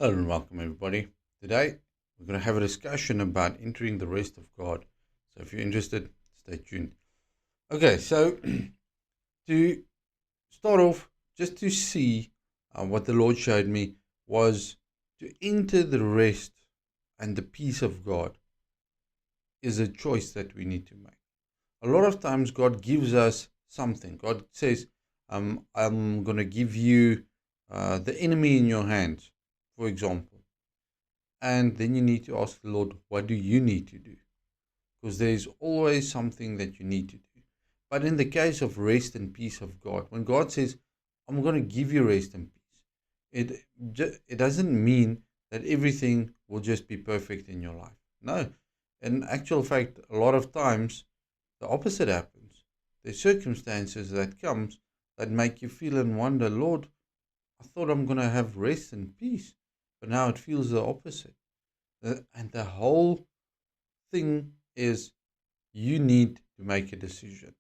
Hello and welcome, everybody. Today, we're going to have a discussion about entering the rest of God. So, if you're interested, stay tuned. Okay, so to start off, just to see what the Lord showed me was to enter the rest and the peace of God is a choice that we need to make. A lot of times, God gives us something. God says, I'm going to give you the enemy in your hands, for example. And then you need to ask the Lord, what do you need to do? Because there is always something that you need to do. But in the case of rest and peace of God, when God says, I'm going to give you rest and peace, it doesn't mean that everything will just be perfect in your life. No. In actual fact, a lot of times the opposite happens. There's circumstances that comes that make you feel and wonder, Lord, I thought I'm going to have rest and peace, but now it feels the opposite. And the whole thing is you need to make a decision.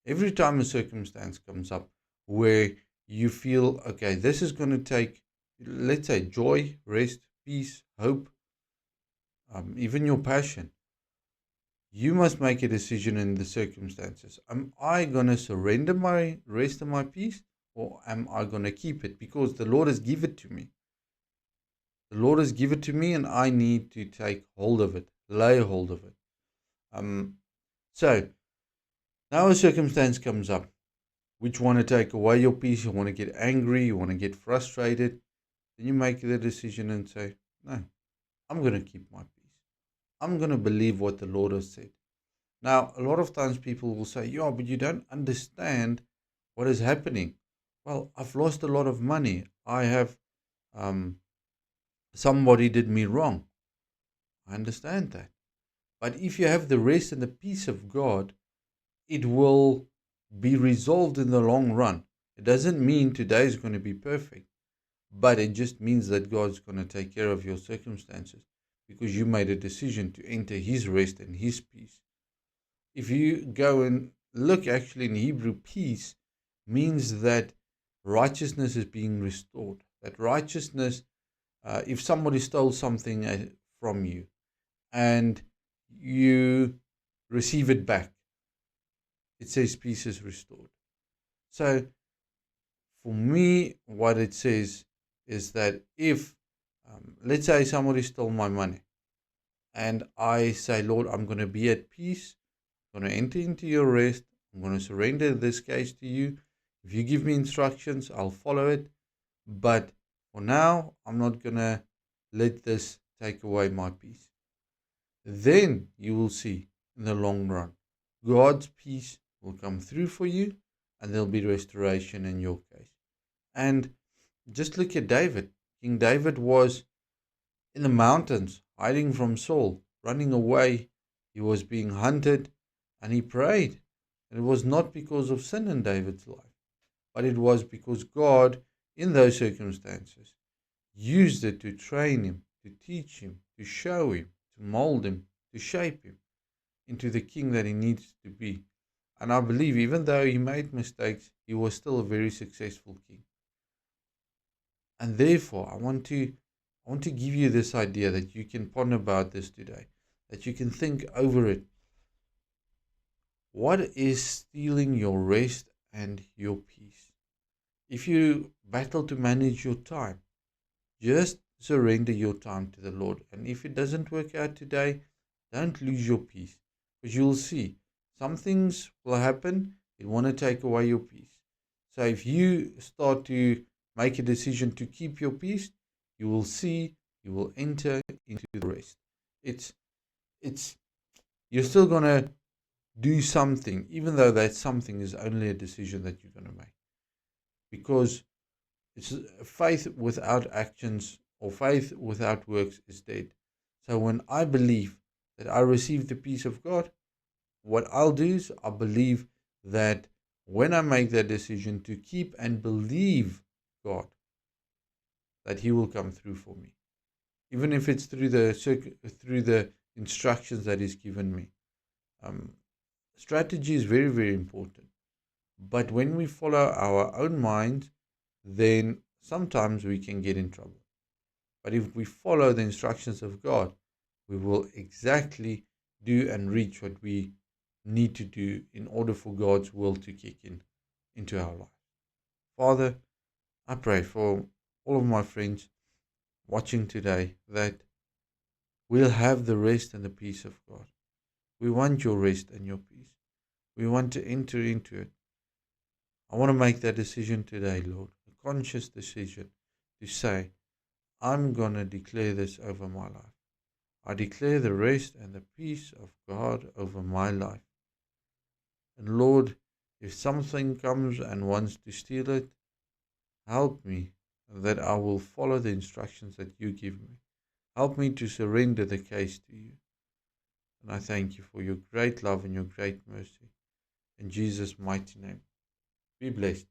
Every time a circumstance comes up where you feel, okay, this is going to take, let's say, joy, rest, peace, hope, even your passion, you must make a decision in the circumstances. Am I going to surrender my rest and my peace, or am I going to keep it? Because the Lord has given it to me. The Lord has given it to me, and I need to take hold of it, lay hold of it. Um, so now a circumstance comes up which want to take away your peace, you want to get angry, you want to get frustrated, then you make the decision and say, no, I'm going to keep my peace. I'm going to believe what the Lord has said. Now, a lot of times people will say, yeah, but you don't understand what is happening. Well, I've lost a lot of money. I have, um, somebody did me wrong. I understand that. But if you have the rest and the peace of God, it will be resolved in the long run. It doesn't mean today is going to be perfect, but it just means that God's going to take care of your circumstances because you made a decision to enter His rest and His peace. If you go and look, actually, in Hebrew, peace means that righteousness is being restored. That righteousness, if somebody stole something from you and you receive it back, it says peace is restored. So for me, what it says is that if, let's say, somebody stole my money and I say, Lord, I'm going to be at peace, I'm going to enter into your rest, I'm going to surrender this case to you. If you give me instructions, I'll follow it. But for now, I'm not going to let this take away my peace. Then you will see in the long run, God's peace will come through for you and there'll be restoration in your case. And just look at David. King David was in the mountains, hiding from Saul, running away. He was being hunted, and he prayed. And it was not because of sin in David's life, but it was because God, in those circumstances, used it to train him, to teach him, to show him, to mold him, to shape him into the king that he needs to be. And I believe even though he made mistakes, he was still a very successful king. And therefore, I want to give you this idea that you can ponder about this today, that you can think over it. What is stealing your rest and your peace? If you battle to manage your time, just surrender your time to the Lord. And if it doesn't work out today, don't lose your peace. Because you'll see some things will happen, it want to take away your peace. So if you start to make a decision to keep your peace, you will see you will enter into the rest. It's it's you're still gonna do something, even though that something is only a decision that you're gonna make. Because it's faith without actions or faith without works is dead. So when I believe that I receive the peace of God, what I'll do is I believe that when I make that decision to keep and believe God, that He will come through for me, even if it's through the instructions that He's given me. Um, Strategy is very, very important. But when we follow our own mind, then sometimes we can get in trouble. But if we follow the instructions of God, we will exactly do and reach what we need to do in order for God's will to kick in into our life. Father, I pray for all of my friends watching today that we'll have the rest and the peace of God. We want your rest and your peace. We want to enter into it. I want to make that decision today, Lord, a conscious decision to say, I'm going to declare this over my life. I declare the rest and the peace of God over my life. And Lord, if something comes and wants to steal it, help me that I will follow the instructions that you give me. Help me to surrender the case to you. And I thank you for your great love and your great mercy. In Jesus' mighty name, be blessed.